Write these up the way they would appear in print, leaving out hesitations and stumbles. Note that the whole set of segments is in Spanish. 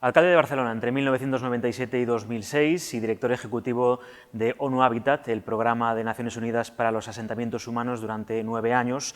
Alcalde de Barcelona entre 1997 y 2006 y director ejecutivo de ONU Habitat, el programa de Naciones Unidas para los asentamientos humanos, durante 9 años.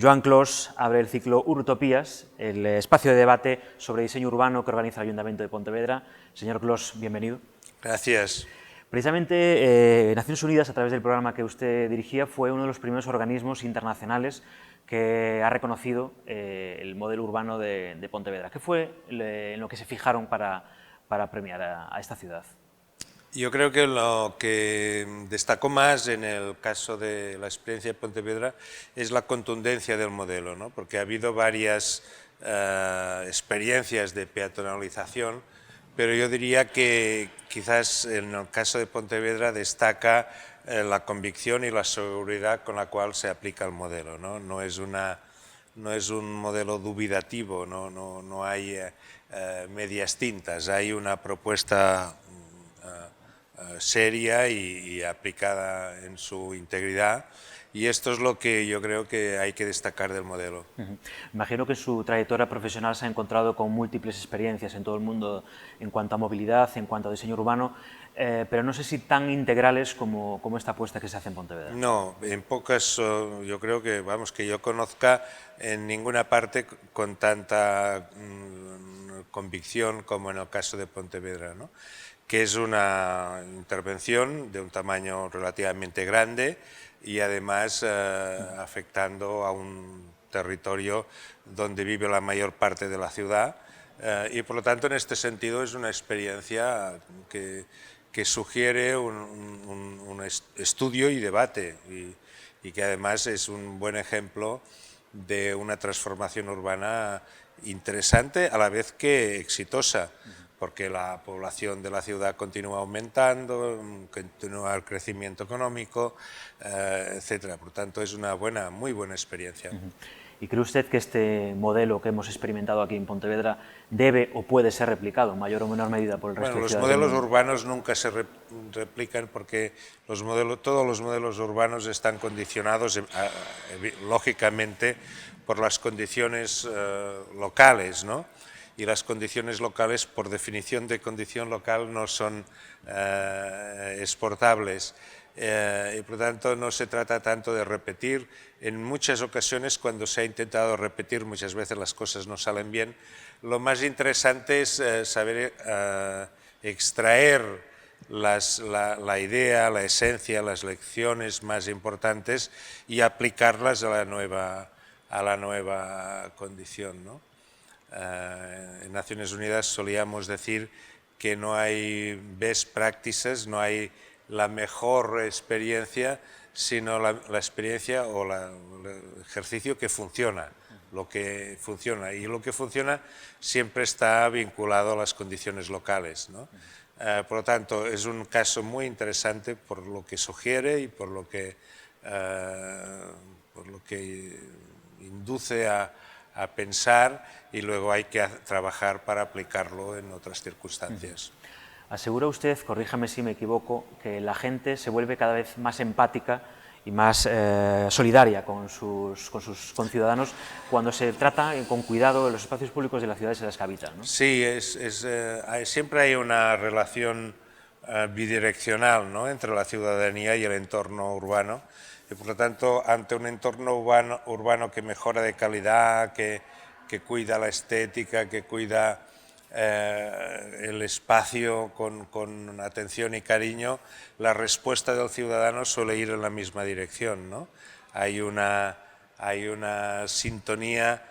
Joan Clos abre el ciclo Urtopías, el espacio de debate sobre diseño urbano que organiza el Ayuntamiento de Pontevedra. Señor Clos, bienvenido. Gracias. Precisamente Naciones Unidas, a través del programa que usted dirigía, fue uno de los primeros organismos internacionales que ha reconocido el modelo urbano de Pontevedra. ¿Qué fue en lo que se fijaron para premiar a esta ciudad? Yo creo que lo que destacó más en el caso de la experiencia de Pontevedra es la contundencia del modelo, ¿no? Porque ha habido varias experiencias de peatonalización, pero yo diría que quizás en el caso de Pontevedra destaca la convicción y la seguridad con la cual se aplica el modelo, ¿no? No es un modelo dubitativo, no hay medias tintas, hay una propuesta seria y aplicada en su integridad, y esto es lo que yo creo que hay que destacar del modelo. Imagino que en su trayectoria profesional se ha encontrado con múltiples experiencias en todo el mundo en cuanto a movilidad, en cuanto a diseño urbano, pero no sé si tan integrales como esta apuesta que se hace en Pontevedra. No, en pocas, yo creo que, vamos, que yo conozca en ninguna parte con tanta convicción como en el caso de Pontevedra, ¿no? Que es una intervención de un tamaño relativamente grande y además afectando a un territorio donde vive la mayor parte de la ciudad, y por lo tanto en este sentido es una experiencia que sugiere un estudio y debate, y que además es un buen ejemplo de una transformación urbana interesante a la vez que exitosa, porque la población de la ciudad continúa aumentando, continúa el crecimiento económico, etcétera. Por tanto, es una muy buena experiencia. ¿Y cree usted que este modelo que hemos experimentado aquí en Pontevedra debe o puede ser replicado en mayor o menor medida por el resto de ciudades? Los modelos urbanos nunca se replican porque todos los modelos urbanos están condicionados, lógicamente, por las condiciones locales, ¿no? Y las condiciones locales, por definición de condición local, no son exportables. Y por lo tanto no se trata tanto de repetir. En muchas ocasiones, cuando se ha intentado repetir, muchas veces las cosas no salen bien. Lo más interesante es saber extraer la idea, la esencia, las lecciones más importantes y aplicarlas a la nueva condición, ¿no? En Naciones Unidas solíamos decir que no hay best practices, no hay la mejor experiencia, sino la experiencia o el ejercicio que funciona, lo que funciona. Y lo que funciona siempre está vinculado a las condiciones locales, ¿no? Por lo tanto, es un caso muy interesante por lo que sugiere y por lo que induce a pensar, y luego hay que trabajar para aplicarlo en otras circunstancias. ¿Asegura usted, corríjame si me equivoco, que la gente se vuelve cada vez más empática y más solidaria con sus conciudadanos cuando se trata con cuidado de los espacios públicos de las ciudades en las que habitan, ¿no? Sí, siempre hay una relación bidireccional, ¿no?, entre la ciudadanía y el entorno urbano, y por lo tanto, ante un entorno urbano que mejora de calidad, que cuida la estética, que cuida el espacio con atención y cariño, la respuesta del ciudadano suele ir en la misma dirección, ¿no? Hay una sintonía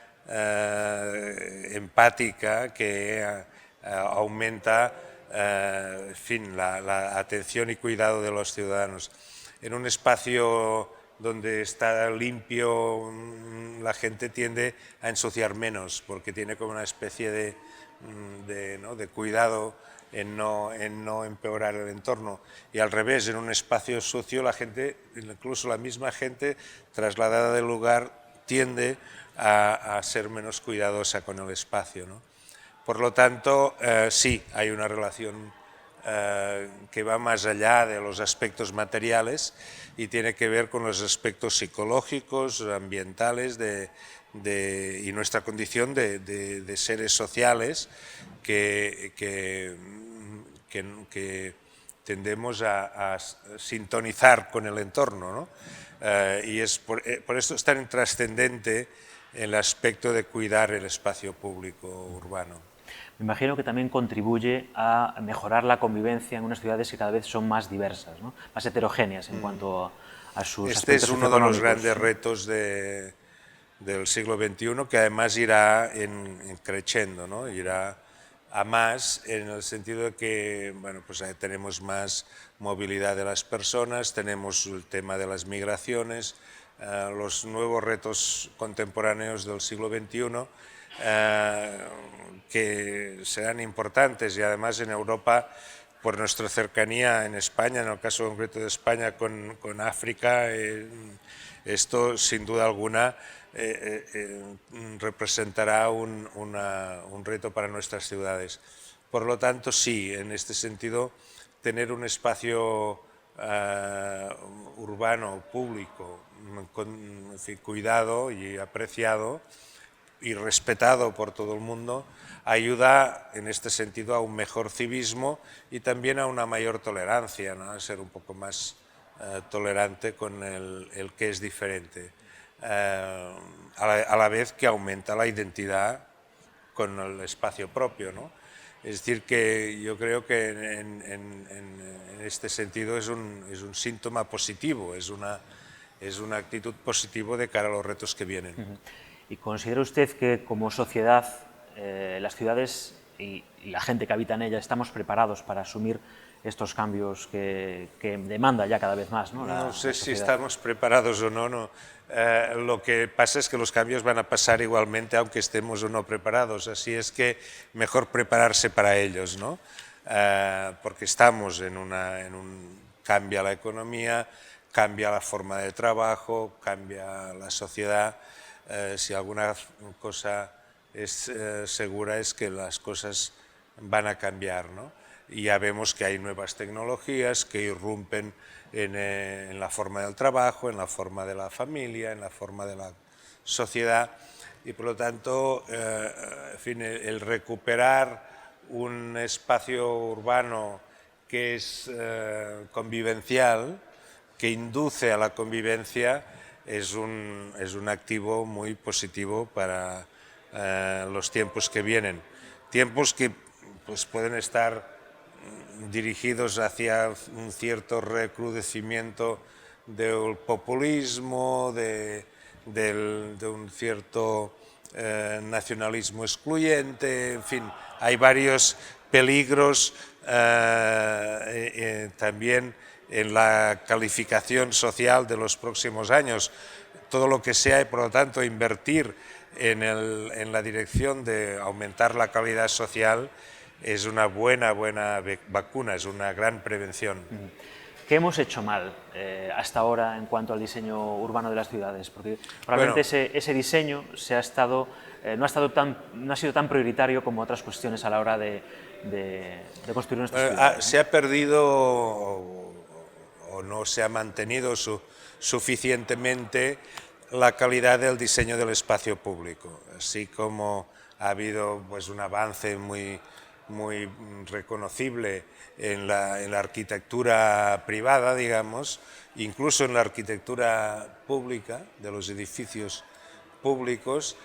empática que aumenta en fin, la atención y cuidado de los ciudadanos. En un espacio donde está limpio, la gente tiende a ensuciar menos, porque tiene como una especie de cuidado en no empeorar el entorno. Y al revés, en un espacio sucio, la gente, incluso la misma gente trasladada del lugar, tiende a ser menos cuidadosa con el espacio, ¿no? Por lo tanto, sí, hay una relación que va más allá de los aspectos materiales y tiene que ver con los aspectos psicológicos, ambientales y nuestra condición de seres sociales que tendemos a sintonizar con el entorno, ¿no? Y por esto es tan trascendente el aspecto de cuidar el espacio público urbano. Me imagino que también contribuye a mejorar la convivencia en unas ciudades que cada vez son más diversas, ¿no? Más heterogéneas en cuanto a sus Este aspectos es uno de los socioeconómicos, grandes ¿no? retos del siglo XXI, que además irá creciendo, ¿no? Irá a más en el sentido de que, bueno, pues tenemos más movilidad de las personas, tenemos el tema de las migraciones, los nuevos retos contemporáneos del siglo XXI, que serán importantes, y además en Europa, por nuestra cercanía en España, en el caso concreto de España con África, esto sin duda alguna representará un reto para nuestras ciudades. Por lo tanto, sí, en este sentido, tener un espacio urbano, público, en fin, cuidado y apreciado y respetado por todo el mundo, ayuda en este sentido a un mejor civismo y también a una mayor tolerancia, ¿no? A ser un poco más tolerante con el que es diferente, a la vez que aumenta la identidad con el espacio propio, ¿no? Es decir, que yo creo que en este sentido es un síntoma positivo, es una actitud positiva de cara a los retos que vienen. ¿Y considera usted que como sociedad las ciudades y la gente que habita en ellas estamos preparados para asumir estos cambios que demanda ya cada vez más, ¿no? No sé si estamos preparados o no, no. Lo que pasa es que los cambios van a pasar igualmente aunque estemos o no preparados, así es que mejor prepararse para ellos, ¿no? Porque estamos cambia la economía, cambia la forma de trabajo, cambia la sociedad. Si alguna cosa es segura es que las cosas van a cambiar, ¿no? Y ya vemos que hay nuevas tecnologías que irrumpen en la forma del trabajo, en la forma de la familia, en la forma de la sociedad, y por lo tanto, en fin, el recuperar un espacio urbano que es convivencial, que induce a la convivencia, es un activo muy positivo para los tiempos que vienen. Tiempos que pues, pueden estar dirigidos hacia un cierto recrudecimiento del populismo, de un cierto nacionalismo excluyente, en fin, hay varios peligros también en la calificación social de los próximos años. Todo lo que sea, y por lo tanto, invertir en la dirección de aumentar la calidad social es una buena vacuna, es una gran prevención. ¿Qué hemos hecho mal hasta ahora en cuanto al diseño urbano de las ciudades? Porque probablemente ese diseño no ha sido tan prioritario como otras cuestiones a la hora de construir nuestras ciudades, ¿no? Se ha perdido o no se ha mantenido suficientemente la calidad del diseño del espacio público, así como ha habido pues, un avance muy reconocible en la arquitectura privada, digamos, incluso en la arquitectura pública de los edificios públicos.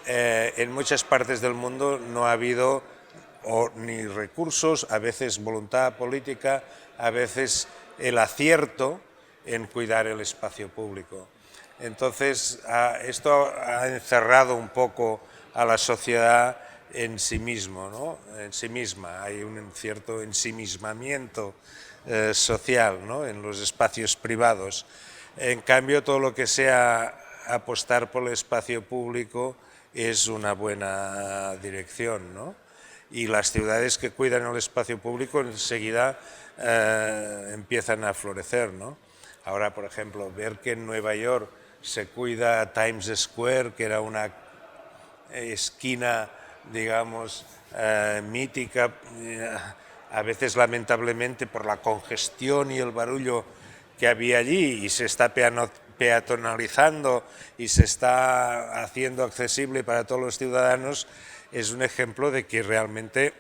En muchas partes del mundo no ha habido ni recursos, a veces voluntad política, a veces el acierto en cuidar el espacio público. Entonces, esto ha encerrado un poco a la sociedad en sí mismo, ¿no? En sí misma. Hay un cierto ensimismamiento social, ¿no? En los espacios privados. En cambio, todo lo que sea apostar por el espacio público es una buena dirección, ¿no? y las ciudades que cuidan el espacio público enseguida empiezan a florecer, ¿no? Ahora, por ejemplo, ver que en Nueva York se cuida Times Square, que era una esquina, digamos, mítica, a veces lamentablemente por la congestión y el barullo que había allí, y se está peatonalizando y se está haciendo accesible para todos los ciudadanos, es un ejemplo de que realmente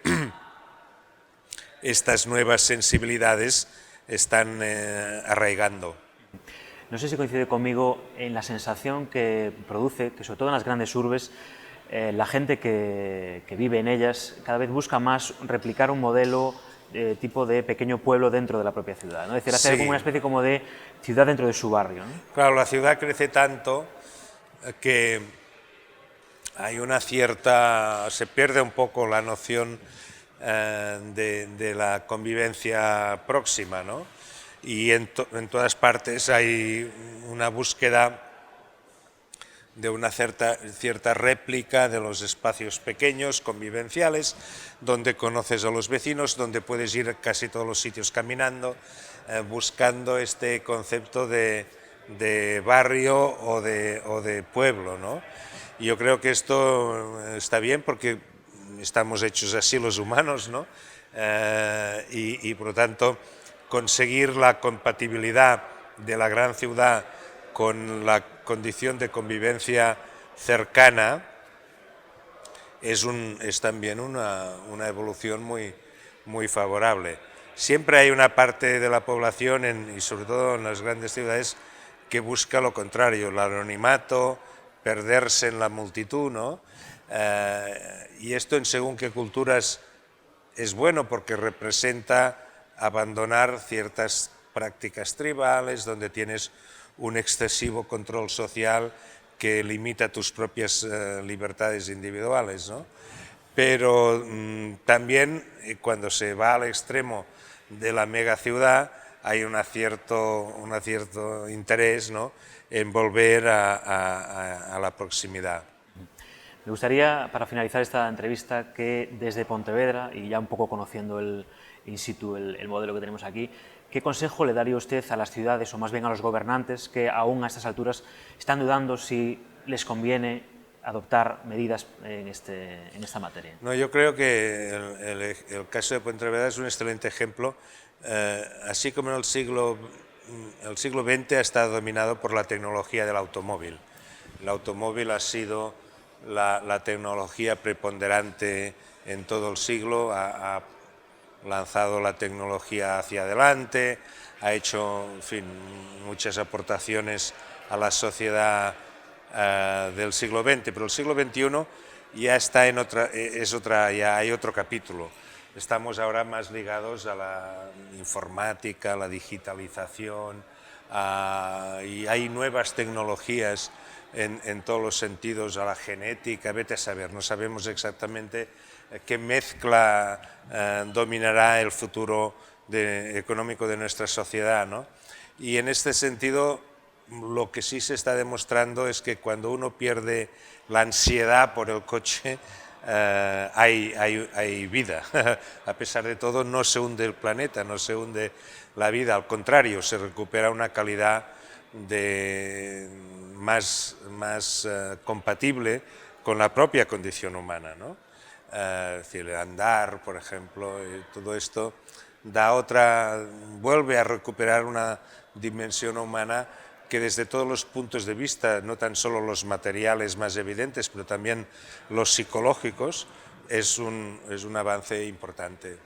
estas nuevas sensibilidades están arraigando. No sé si coincide conmigo en la sensación que produce, que sobre todo en las grandes urbes, la gente que vive en ellas cada vez busca más replicar un modelo tipo de pequeño pueblo dentro de la propia ciudad, ¿no? Es decir, hacer como una especie como de ciudad dentro de su barrio, ¿no? Claro, la ciudad crece tanto que hay una cierta... se pierde un poco la noción de la convivencia próxima, ¿no? Y en todas partes hay una búsqueda de una cierta réplica de los espacios pequeños, convivenciales, donde conoces a los vecinos, donde puedes ir a casi todos los sitios caminando, buscando este concepto de barrio o de pueblo, ¿no? Y yo creo que esto está bien porque estamos hechos así los humanos, ¿no? Y por lo tanto conseguir la compatibilidad de la gran ciudad con la condición de convivencia cercana es también una evolución muy favorable. Siempre hay una parte de la población, y sobre todo en las grandes ciudades, que busca lo contrario, el anonimato, perderse en la multitud, ¿no? Y esto en según qué culturas es bueno porque representa abandonar ciertas prácticas tribales donde tienes un excesivo control social que limita tus propias libertades individuales, ¿no? Pero también cuando se va al extremo de la megaciudad hay un cierto interés, ¿no?, en volver a la proximidad. Me gustaría, para finalizar esta entrevista, que desde Pontevedra, y ya un poco conociendo in situ el modelo que tenemos aquí, ¿qué consejo le daría usted a las ciudades, o más bien a los gobernantes, que aún a estas alturas están dudando si les conviene adoptar medidas en esta materia? No, yo creo que el caso de Pontevedra es un excelente ejemplo. Así como en el siglo XX ha estado dominado por la tecnología del automóvil. El automóvil ha sido la tecnología preponderante en todo el siglo, ha lanzado la tecnología hacia adelante, ha hecho, en fin, muchas aportaciones a la sociedad del siglo XX, pero el siglo XXI ya está ya hay otro capítulo. Estamos ahora más ligados a la informática, a la digitalización, y hay nuevas tecnologías en todos los sentidos, a la genética, vete a saber, no sabemos exactamente qué mezcla dominará el futuro económico de nuestra sociedad, ¿no? Y en este sentido, lo que sí se está demostrando es que cuando uno pierde la ansiedad por el coche, hay vida. A pesar de todo, no se hunde el planeta, no se hunde la vida, al contrario, se recupera una calidad más compatible con la propia condición humana, ¿no? Es decir, andar, por ejemplo, todo esto vuelve a recuperar una dimensión humana que desde todos los puntos de vista, no tan solo los materiales más evidentes, pero también los psicológicos, es un avance importante,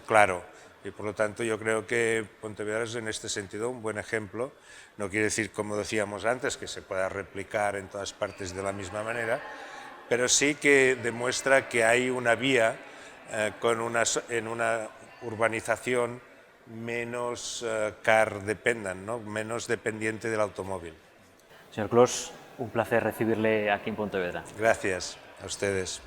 claro. Y por lo tanto yo creo que Pontevedra es en este sentido un buen ejemplo. No quiere decir, como decíamos antes, que se pueda replicar en todas partes de la misma manera, pero sí que demuestra que hay una vía en una urbanización menos car dependent, ¿no?, menos dependiente del automóvil. Señor Clos, un placer recibirle aquí en Pontevedra. Gracias a ustedes.